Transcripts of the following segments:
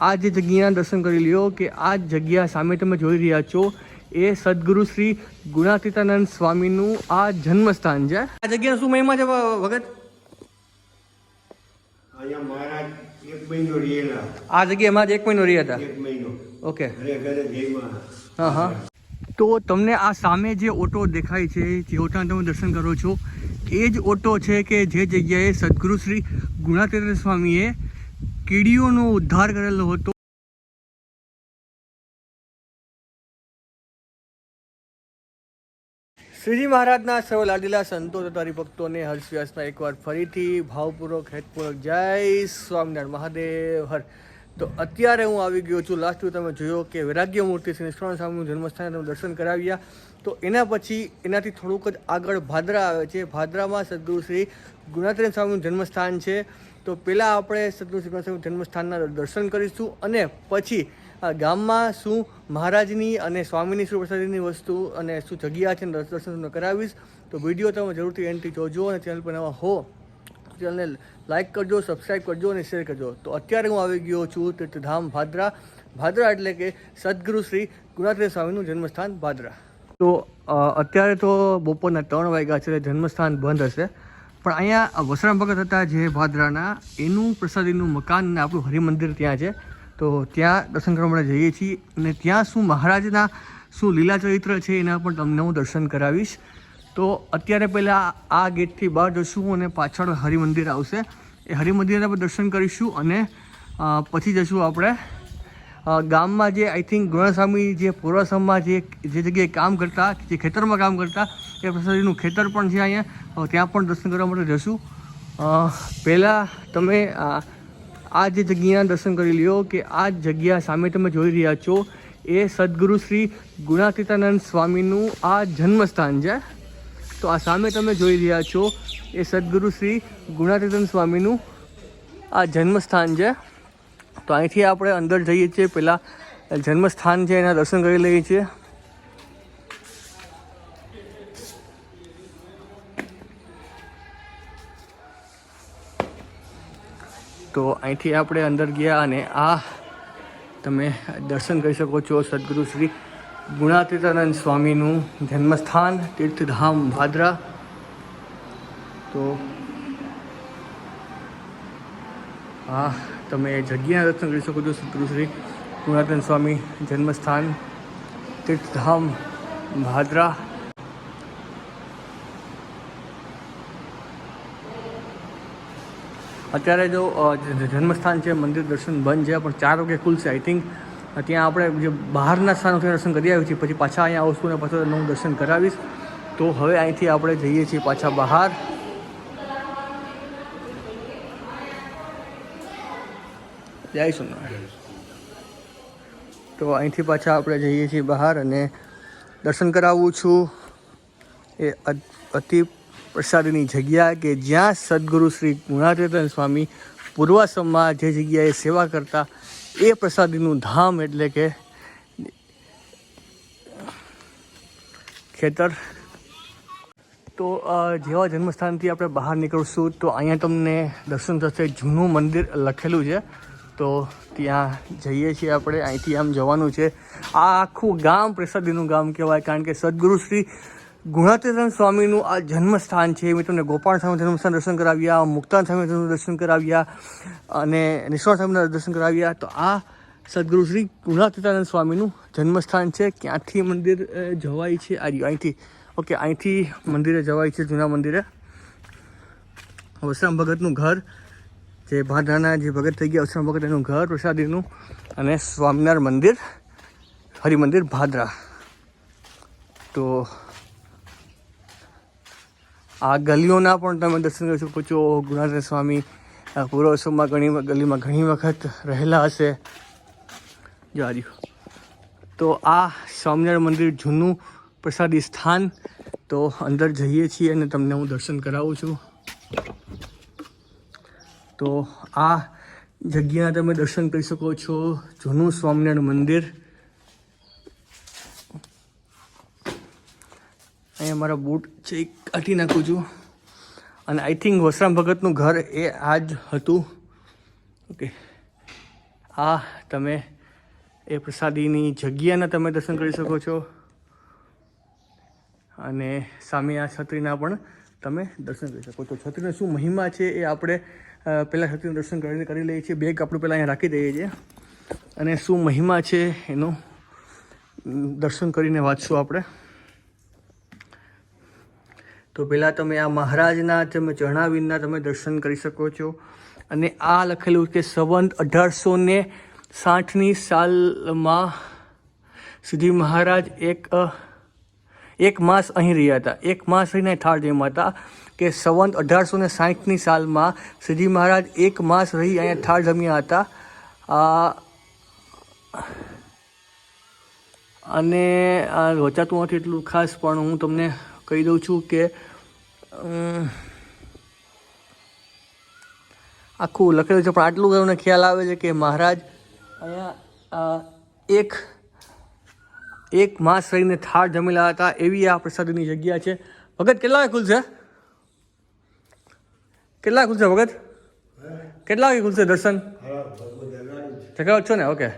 આ જે જગ્યાના દર્શન કરી લ્યો કે આ જગ્યા સામે તમે જોઈ રહ્યા છો એ સદગુરુ શ્રી ગુણાતીતાનંદ સ્વામીનું આ જન્મસ્થાન છે। આ જગ્યાનો શું મહિમા છે ભગત? અહીંયા મહારાજ 1 મહિનો રહેલા। આ જગ્યામાં જ 1 મહિનો રહ્યા હતા? 1 મહિનો। ઓકે। હા હા। તો તમને આ સામે જે ઓટો દેખાય છે, જે ઓટાના તમે દર્શન કરો છો, એ જ ઓટો છે કે જે જગ્યાએ સદગુરુ શ્રી ગુણાતીતાનંદ સ્વામીએ કીડીઓનો ઉદ્ધાર કરેલો હતો। શ્રીજી મહારાજના સર્વ લાડીલા સંતો તથા હરિભક્તોને હર્ષવ્યાસના એકવાર ફરીથી ભાવપૂર્વક હેતપૂર્વક જય સ્વામિનારાયણ મહાદેવ હર। તો અત્યારે હું આવી ગયો છું, લાસ્ટ તમે જોયો કે વૈરાગ્ય મૂર્તિ શ્રી નિષ્કાળ સ્વામીનું જન્મસ્થાને તમે દર્શન કરાવ્યા। તો એના પછી એનાથી થોડુંક જ આગળ ભાદરા આવે છે। ભાદરામાં સદગુરુ શ્રી ગુણાતીતાનંદ સ્વામીનું જન્મસ્થાન છે। તો પહેલાં આપણે સદગુરુ શ્રી ગુણાતીતાનંદ જન્મસ્થાનના દર્શન કરીશું અને પછી ગામમાં શું મહારાજની અને સ્વામીની શું પ્રસાદીની વસ્તુ અને શું જગ્યા છે દર્શન તમને કરાવીશ। તો વિડીયો તમે જરૂરથી એન્ડથી જોજો અને ચેનલ પર નવા હો ચેનલને લાઇક કરજો, સબસ્ક્રાઈબ કરજો અને શેર કરજો। તો અત્યારે હું આવી ગયો છું તીર્થધામ ભાદરા। ભાદરા એટલે કે સદગુરુ શ્રી ગુણાતીતાનંદ સ્વામીનું જન્મસ્થાન ભાદરા। તો અત્યારે તો બપોરના 3 વાગ્યા છે, જન્મસ્થાન બંધ હશે, પણ અહીંયા વસરામ ભગત હતા જે ભાદરાના, એનું પ્રસાદીનું મકાન અને આપણું હરિમંદિર ત્યાં છે। તો ત્યાં દર્શન કરવા માટે જઈએ છીએ અને ત્યાં શું મહારાજના શું લીલા ચરિત્ર છે એના પણ તમને હું દર્શન કરાવીશ। તો અત્યારે પહેલાં આ ગેટથી બહાર જશું અને પાછળ હરિમંદિર આવશે, એ હરિમંદિરના પણ દર્શન કરીશું અને પછી જશું આપણે ગામમાં જે આઈ થિંક ગુણાસ્વામી જે પૂર્વાશ્રમમાં જે જગ્યાએ કામ કરતા, જે ખેતરમાં કામ કરતા, એ પ્રસાદીનું ખેતર પણ છે અહીંયા, ત્યાં પણ દર્શન કરવા માટે જશું। પહેલાં તમે આ જે જગ્યાના દર્શન કરી લ્યો કે આ જગ્યા સામે તમે જોઈ રહ્યા છો એ સદગુરુ શ્રી ગુણાતીતાનંદ સ્વામીનું આ જન્મસ્થાન છે। તો આ સામે તમે જોઈ રહ્યા છો એ સદગુરુ શ્રી ગુણાતીતાનંદ સ્વામીનું આ જન્મસ્થાન છે। તો અહીંથી આપણે અંદર જઈએ છીએ, પહેલાં જન્મસ્થાન છે એના દર્શન કરી લઈએ છીએ। તો અહીંથી આપણે અંદર ગયા અને આ તમે દર્શન કરી શકો છો સદગુરુ શ્રી ગુણાતીતાનંદ સ્વામીનું જન્મસ્થાન તીર્થધામ ભાદરા। તો હા, તમે જગ્યાના દર્શન કરી શકો છો સદગુરુ શ્રી ગુણાતીતાનંદ સ્વામી જન્મસ્થાન તીર્થધામ ભાદરા। અત્યારે જો જન્મસ્થાન છે, મંદિર દર્શન બંધ છે, પણ 4 વાગે ખુલશે આઈ થિંક। ત્યાં આપણે જે બહારના સ્થાનોથી દર્શન કરી આવ્યા છીએ, પછી પાછા અહીંયા આવશું અને પાછા હું દર્શન કરાવીશ। તો હવે અહીંથી આપણે જઈએ છીએ પાછા બહાર। જય સોમનાથ। તો અહીંથી પાછા આપણે જઈએ છીએ બહાર અને દર્શન કરાવું છું એ અતિ પ્રસાદની જગ્યા કે જ્યાં સદગુરુ શ્રી ગુણાતીતાનંદ સ્વામી પૂર્વાશ્રમમાં જે જગ્યાએ સેવા કરતા એ પ્રસાદીનું ધામ એટલે કે ખેતર। તો જેવા જન્મસ્થાનથી આપણે બહાર નીકળશું તો અહીંયા તમને દર્શન થશે, જૂનું મંદિર લખેલું છે, તો ત્યાં જઈએ છીએ આપણે। અહીંથી આમ જવાનું છે। આ આખું ગામ પ્રસાદીનું ગામ કહેવાય, કારણ કે સદગુરુ શ્રી ગુણાતીતાનંદ સ્વામીનું આ જન્મસ્થાન છે। મેં તમને ગોપાલ સ્વામી જન્મસ્થાન દર્શન કરાવ્યા, મુક્તાન સ્વામી દર્શન કરાવ્યા અને નિષ્કાળ સ્વામીના દર્શન કરાવ્યા। તો આ સદગુરુ શ્રી ગુણાતીતાનંદ સ્વામીનું જન્મસ્થાન છે। ક્યાંથી મંદિર જવાય છે? અહીંથી, ઓકે, અહીંથી મંદિરે જવાય છે, જૂના મંદિરે। વસરામ ભગતનું ઘર, જે ભાદરાના જે ભગત થઈ ગયા વસરામ ભગત, એનું ઘર પ્રસાદીનું, અને સ્વામિનારાયણ મંદિર, હરિમંદિર ભાદરા। તો આ ગલીઓના પણ તમે દર્શન કરી શકો છો। ગુણાતીતાનંદ સ્વામી પૂર્વાશ્રમમાં ગલીમાં ઘણી વખત રહેલા હશે। જો તો આ સ્વામિનારાયણ મંદિર, જૂનું પ્રસાદી સ્થાન। તો અંદર જઈએ છીએ અને તમને હું દર્શન કરાવું છું। તો આ જગ્યા તમે દર્શન કરી શકો છો, જૂનું સ્વામિનારાયણ મંદિર। અહીંયા મારા બૂટ છે એ કાઢી નાખું છું અને આઈ થિંક વસરામ ભગતનું ઘર એ આ જ હતું। ઓકે, આ તમે એ પ્રસાદીની જગ્યાના તમે દર્શન કરી શકો છો અને સામે આ છત્રીના પણ તમે દર્શન કરી શકો છો. છત્રીનો શું મહિમા છે એ આપણે પહેલાં છત્રીનું દર્શન કરી લઈએ છીએ. બેગ આપણે પહેલાં અહીંયા રાખી દઈએ છીએ અને શું મહિમા છે એનું દર્શન કરીને વાંચશું આપણે. તો પહેલાં તમે આ મહારાજના તમે ચરણાવીરના તમે દર્શન કરી શકો છો અને આ લખેલું કે સંવંત 1860ની સાલમાં શ્રીજી મહારાજ એક માસ અહીં રહ્યા હતા. એક માસ રહીને ઠાર જમ્યા હતા કે સંવંત 1860ની સાલમાં શ્રીજી મહારાજ એક માસ રહી અહીંયા ઠાર જમ્યા હતા. અને આ વચાતું નથી એટલું ખાસ, પણ હું તમને કહી દઉં છું કે આખું લખેલું છે, પણ આટલું તમને ખ્યાલ આવે છે કે મહારાજ અહીંયા એક માસ રહીને થાળ જમેલા હતા. એવી આ પ્રસાદની જગ્યા છે. ભગત કેટલા વાગે ખુલશે? કેટલા ખુલશે ભગત? કેટલા વાગે ખુલશે દર્શન? જગાવ છો ને? ઓકે,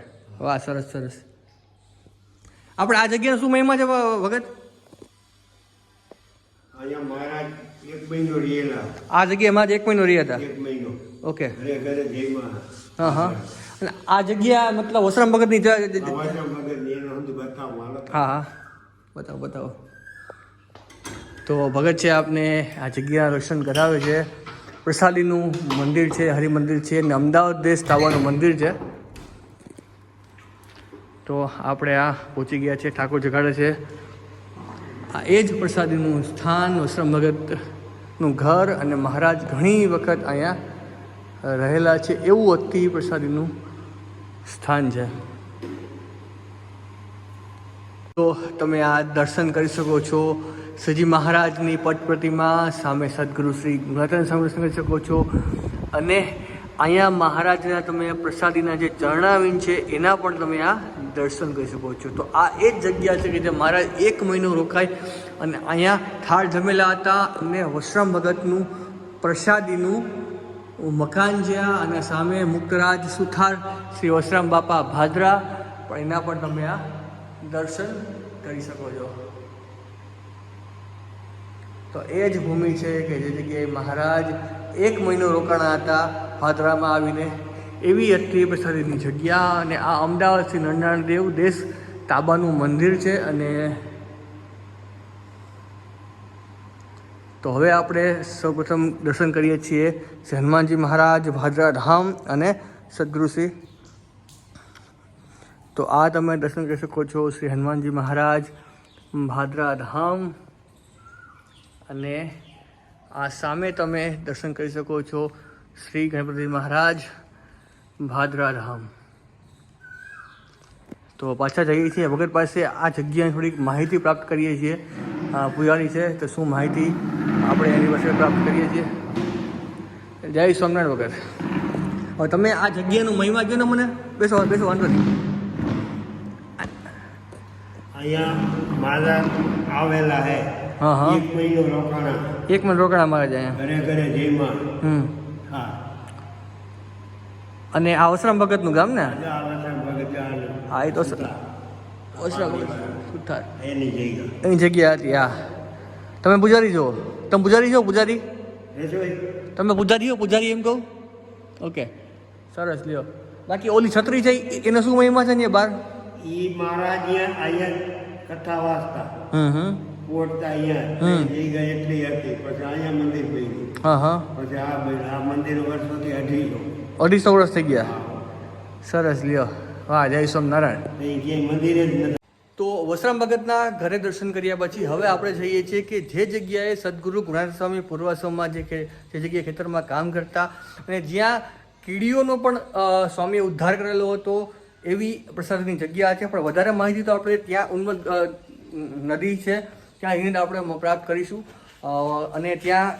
વાહ, સરસ સરસ. આપણે આ જગ્યાનો શું મહિમા છે ભગત? અહીંયા મહારાજ 1 મહિનો રહેલા. આ જગ્યામાં જ 1 મહિનો રહ્યા હતા. 1 મહિનો. ઓકે. ઘરે ઘરે જયમાં. હા હા. અને આ જગ્યા મતલબ વસરામ ભગતની વાસરામ ભગતની એનો હંધ બતાવો હાલો. હા હા, બતાવો બતાવો. તો ભગત છે આપને આ જગ્યા દર્શન કરાવે છે. પ્રસાદીનું મંદિર છે, હરિમંદિર છે અને અમદાવાદ દેશ તાવાનું મંદિર છે. તો આપણે આ પહોંચી ગયા છે. ઠાકોર જગાડે છે. આ એ જ પ્રસાદીનું સ્થાન, વસરામ ભગતનું ઘર અને મહારાજ ઘણી વખત અહીંયા રહેલા છે એવું અતિ પ્રસાદીનું સ્થાન છે. તો તમે આ દર્શન કરી શકો છો. શ્રીજી મહારાજની પટ પ્રતિમા સામે સદગુરુ શ્રી ગુણાતીતાનંદ સ્વામી દર્શન કરી શકો છો અને અહીંયા મહારાજના તમે પ્રસાદીના જે ચરણાવીન છે એના પણ તમે આ દર્શન કરી શકો છો. તો આ એ જ જગ્યા છે કે જે મહારાજ 1 મહિનો રોકાય અને અહીંયા થાળ જમેલા હતા અને વસરામ ભગતનું પ્રસાદીનું મકાન છે અને સામે મુક્તરાજ સુથાર શ્રી વસરામ બાપા ભાદરા પણ એના પણ તમે આ દર્શન કરી શકો છો. તો એ જ ભૂમિ છે કે જે જગ્યાએ મહારાજ 1 મહિનો રોકાણા હતા ભાદરામાં આવીને. એવી અતિ પ્રસાદીની જગ્યા અને આ અમદાવાદ શ્રી નરનારાયણ દેવ દેશ તાબાનું મંદિર છે. અને તો હવે આપણે સૌપ્રથમ દર્શન કરીએ છીએ શ્રી હનુમાનજી મહારાજ ભાદરા ધામ અને સદગુરુશ્રી. તો આ તમે દર્શન કરી શકો છો શ્રી હનુમાનજી મહારાજ ભાદરા ધામ અને આ સામે તમે દર્શન કરી શકો છો શ્રી ગણપતિ મહારાજ ભાદરા ધામ. તો પાછા જઈએ છીએ ભગત પાસે. આ જગ્યાની થોડીક માહિતી પ્રાપ્ત કરીએ છીએ. પૂજારી છે તો શું માહિતી આપણે એની પાસે પ્રાપ્ત કરીએ છીએ. જય સ્વામિનારાયણ વગર. હવે તમે આ જગ્યાનું મહિમા કહો ને મને. બેસો બેસો, વાંધો નહીં. અહીંયા મહારાજ આવેલા હે. હા હા. 1 મહિનો રોકાણા. 1 મહિનો રોકાણા મહારાજ અહીંયા. ઘરે ઘરે જયમાં. હા. અને આ વસરામ ભગતનું ગામ ને? આ વસરામ ભગત જાણ. હા, એ તો વસરામ સુથાર એની જગ્યા. એની જગ્યા હતી. હા, તમે પૂજારી છો? તમે પૂજારી છો? પૂજારી તમે પૂજારી છો? પૂજારી એમ કહું. ઓકે, સરસ. લ્યો, બાકી ઓલી છત્રી છે એનો શું મહિમા છે ને બહાર? ઈ મહારાજ અહીંયા કથા વાંચતા પોટતા અહીંયા જગ્યા એટલી હતી. પછી અહીંયા મંદિર બન્યું. હા હા. પછી આ મંદિર વર્ષોથી 250 વર્ષ થઈ ગયા. સરસ. લ્યો, વાહ, જય સ્વામિનારાયણ. ક્યાંય મંદિર જ નથી. તો વસરામ ભગતના ઘરે દર્શન કર્યા પછી હવે આપણે જઈએ છીએ કે જે જગ્યાએ સદગુરુ ગુણાતીતાનંદ સ્વામી પૂર્વાશ્રમમાં જે જગ્યાએ ખેતરમાં કામ કરતા અને જ્યાં કીડીઓનો પણ સ્વામીએ ઉદ્ધાર કરેલો હતો એવી પ્રસાદની જગ્યા છે. પણ વધારે માહિતી તો આપણે ત્યાં ઉન્મદ નદી છે ત્યાં હિંદ આપણે પ્રાપ્ત કરીશું અને ત્યાં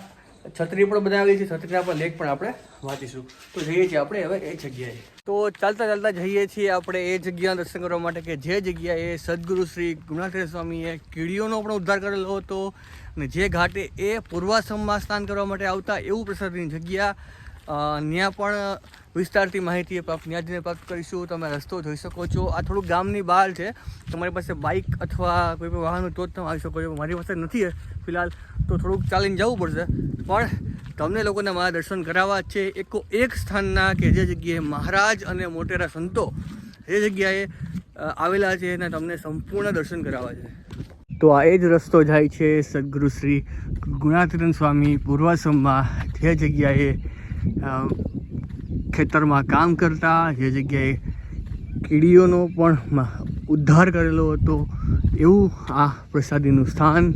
છત્રી પણ બનાવેલી છે. છત્રીના પણ લેખ પણ આપણે વાંચીશું. તો જઈએ છીએ આપણે હવે એ જગ્યાએ. તો ચાલતા ચાલતા જઈએ છીએ આપણે એ જગ્યાના દર્શન કરવા માટે કે જે જગ્યાએ સદગુરુ શ્રી ગુણાતીતાનંદ સ્વામીએ કીડીઓનો પણ ઉદ્ધાર કરેલો હતો અને જે ઘાટે એ પૂર્વાશ્રમમાં સ્નાન કરવા માટે આવતા એવું પ્રસાદની જગ્યા. ત્યાં પણ વિસ્તારથી માહિતી ત્યાં જઈને પ્રાપ્ત કરીશું. તમે રસ્તો જોઈ શકો છો. આ થોડુંક ગામની બહાર છે. તમારી પાસે બાઇક અથવા કોઈ પણ વાહન તો જ તમે આવી શકો છો. મારી પાસે નથી ફિલહાલ, તો થોડુંક ચાલીને જવું પડશે. પણ તમને લોકોને મારા દર્શન કરાવવા છે એક સ્થાનના કે જે જગ્યાએ મહારાજ અને મોટેરા સંતો જે જગ્યાએ આવેલા છે અને તમને સંપૂર્ણ દર્શન કરાવવા છે. તો આ એ જ રસ્તો જાય છે સદગુરુ શ્રી ગુણાતીતાનંદ સ્વામી પૂર્વાશ્રમમાં, જે જગ્યાએ ખેતરમાં કામ કરતા, જે જગ્યાએ કીડીઓનો પણ ઉદ્ધાર કરેલો હતો, એવું આ પ્રસાદીનું સ્થાન.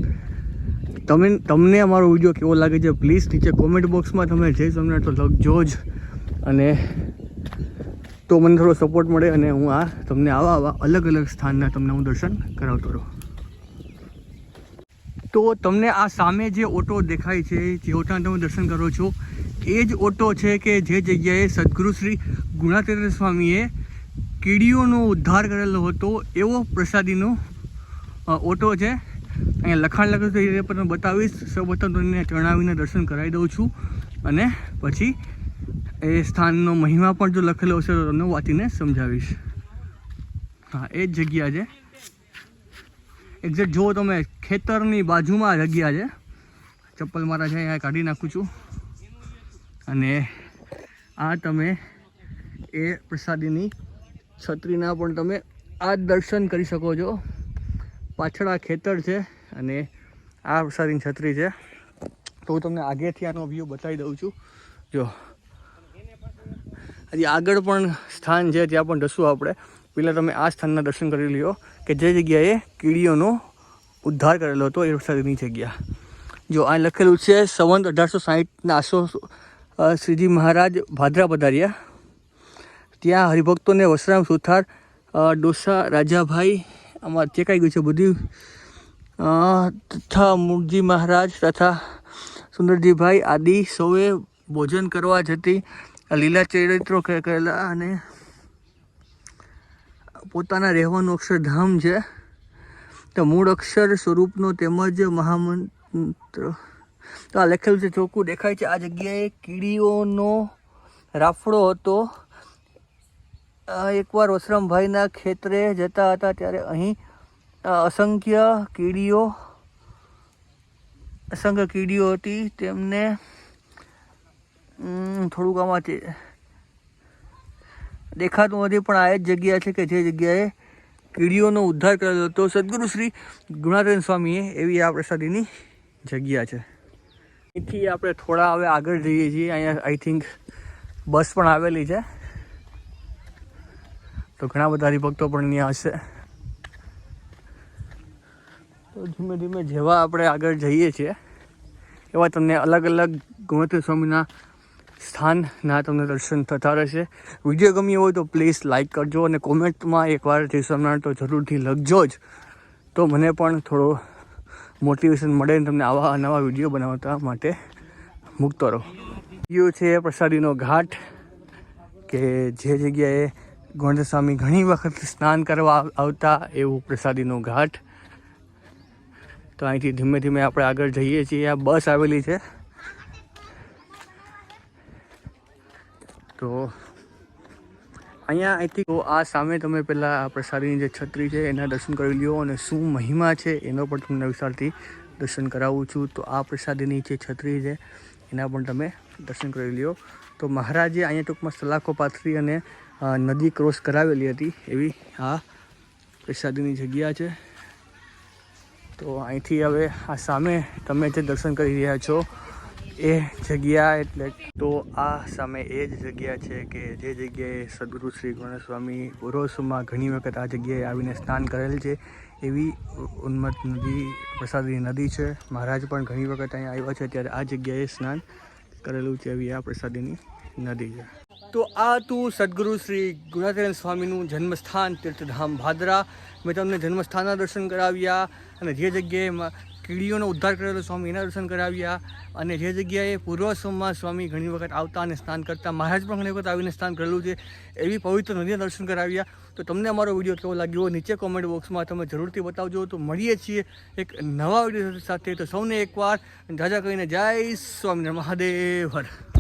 તમને અમારો વિડીયો કેવો લાગે છે પ્લીઝ નીચે કોમેન્ટ બોક્સમાં તમે જય સ્વામિનારાયણ તો લખજો જ, અને તો મને થોડો સપોર્ટ મળે અને હું તમને આવા અલગ અલગ સ્થાનના તમને હું દર્શન કરાવતો રહું. તો તમને આ સામે જે ઓટો દેખાય છે, જે ઓટાના તમે દર્શન કરો છો, એ જ ઓટો છે કે જે જગ્યાએ સદગુરુ શ્રી ગુણાતીતાનંદ સ્વામીએ કીડીઓનો ઉદ્ધાર કરેલો હતો, એવો પ્રસાદીનો ઓટો છે. અહીંયા લખાણ લખ્યું છે એ પણ બતાવીશ. સૌપ્રથમ તમને જણાવીને દર્શન કરાવી દઉં છું, અને પછી એ સ્થાનનો મહિમા પણ જો લખેલો હશે તો તમને વાંચીને સમજાવીશ. હા, એ જ જગ્યા છે. એક્ઝેક્ટ જુઓ તમે, ખેતરની બાજુમાં જગ્યા છે. ચપ્પલ મારા છે અહીંયા કાઢી નાખું છું. અને આ તમે એ પ્રસાદીની છત્રીના પણ તમે આ દર્શન કરી શકો છો. પાછળ આ ખેતર છે અને આ પ્રસાદીની છત્રી છે. તો હું તમને આગેથી આનો વ્યૂ બતાવી દઉં છું. જો હજી આગળ પણ સ્થાન છે, ત્યાં પણ જશું આપણે. પહેલાં તમે આ સ્થાનના દર્શન કરી લ્યો કે જે જગ્યાએ કીડીઓનો ઉદ્ધાર કરેલો હતો, એ પ્રસાદીની જગ્યા. જો આ લખેલું છે સંવંત 1860ના આસો શ્રીજી મહારાજ ભાદરા પધાર્યા. ત્યાં હરિભક્તોને વસરામ સુથાર ડોસા રાજાભાઈ, આમાં ચેકાઈ ગયું છે બધું, તથા મુરજી મહારાજ તથા સુંદરજીભાઈ આદિ સૌએ ભોજન કરવા જતી લીલા ચરિત્રો કરેલા, અને પોતાના રહેવાનું અક્ષરધામ છે. તો મૂળ અક્ષર સ્વરૂપનો તેમજ મહામંત્ર તો આ લખેલું છે, ચોખ્ખું દેખાય છે. આ જગ્યાએ કીડીઓનો રાફડો હતો. એકવાર વસરામભાઈના ખેતરે જતા હતા ત્યારે અહીં અસંખ્ય કીડીઓ હતી. તેમને થોડુંક આમાંથી દેખાતું નથી, પણ આ જ જગ્યા છે કે જે જગ્યાએ કીડીઓનો ઉદ્ધાર કરેલો હતો સદગુરુ શ્રી ગુણાતીતાનંદ સ્વામીએ, એવી આ પ્રસાદીની જગ્યા છે. અહીંથી આપણે થોડા હવે આગળ જઈએ છીએ. અહીંયા આઈ થિંક બસ પણ આવેલી છે, તો ઘણા બધા હરિભક્તો પણ અહીંયા હશે. તો ધીમે ધીમે જેવા આપણે આગળ જઈએ છીએ એવા તમને અલગ અલગ ગુણાતીતાનંદ સ્વામીના સ્થાનના તમને દર્શન થતા રહેશે. વિડીયો ગમ્યો હોય તો પ્લીઝ લાઇક કરજો, અને કોમેન્ટમાં એકવાર જય સ્વામિનારાયણ તો જરૂરથી લખજો જ, તો મને પણ થોડો મોટિવેશન મળે ને તમને આવા નવા વિડીયો બનાવતા માટે મૂકતો રહો. વિડીયો છે પ્રસાદીનો ઘાટ, કે જે જગ્યાએ ગુણાતીતાનંદ સ્વામી ઘણી વખત સ્નાન કરવા આવતા, એવું પ્રસાદીનો ઘાટ. તો અહીંથી ધીમે ધીમે આપણે આગળ જઈએ છીએ. આ બસ આવેલી છે. તો અહીંયા અહીંથી તો આ સામે તમે પહેલાં પ્રસાદીની જે છત્રી છે એના દર્શન કરી લ્યો, અને શું મહિમા છે એનો પણ તમને વિસ્તારથી દર્શન કરાવું છું. તો આ પ્રસાદીની જે છત્રી છે એના પણ તમે દર્શન કરી લ્યો. તો મહારાજે અહીંયા ટૂંકમાં સલાખો પાથરી અને નદી ક્રોસ કરાવેલી હતી, એવી આ પ્રસાદીની જગ્યા છે. તો અહીંથી હવે આ સામે તમે જે દર્શન કરી રહ્યા છો એ જગ્યા એટલે, તો આ સામે એ જ જગ્યા છે કે જે જગ્યાએ સદગુરુ શ્રી ગુણાતીતાનંદ સ્વામી પૂર્વાશ્રમમાં ઘણી વખત આ જગ્યાએ આવીને સ્નાન કરેલ છે, એવી ઉન્મત્ત નદી પ્રસાદી નદી છે. મહારાજ પણ ઘણી વખત અહીંયા આવ્યા છે ત્યારે આ જગ્યાએ સ્નાન કરેલું છે, એવી આ પ્રસાદીની નદી છે. તો આ હતું સદગુરુ શ્રી ગુણાતીતાનંદ સ્વામીનું જન્મસ્થાન તીર્થધામ ભાદરા. મેં તમને જન્મસ્થાનના દર્શન કરાવ્યા, અને જે જગ્યાએ કીડીઓનો ઉદ્ધાર કરેલો સ્વામી એના દર્શન કરાવ્યા, અને જે જગ્યાએ પૂર્વાશ્રમમાં સ્વામી ઘણી વખત આવતા અને સ્નાન કરતા, મહારાજ પણ ઘણી વખત આવીને સ્નાન કરેલું છે, એવી પવિત્ર નદીના દર્શન કરાવ્યા. તો તમને અમારો વિડીયો કેવો લાગ્યો નીચે કોમેન્ટ બોક્સમાં તમે જરૂરથી બતાવજો. તો મળીએ છીએ એક નવા વિડીયો સાથે. તો સૌને એકવાર જાજા કહીને જય સ્વામિનારાયણ મહાદેવ હર.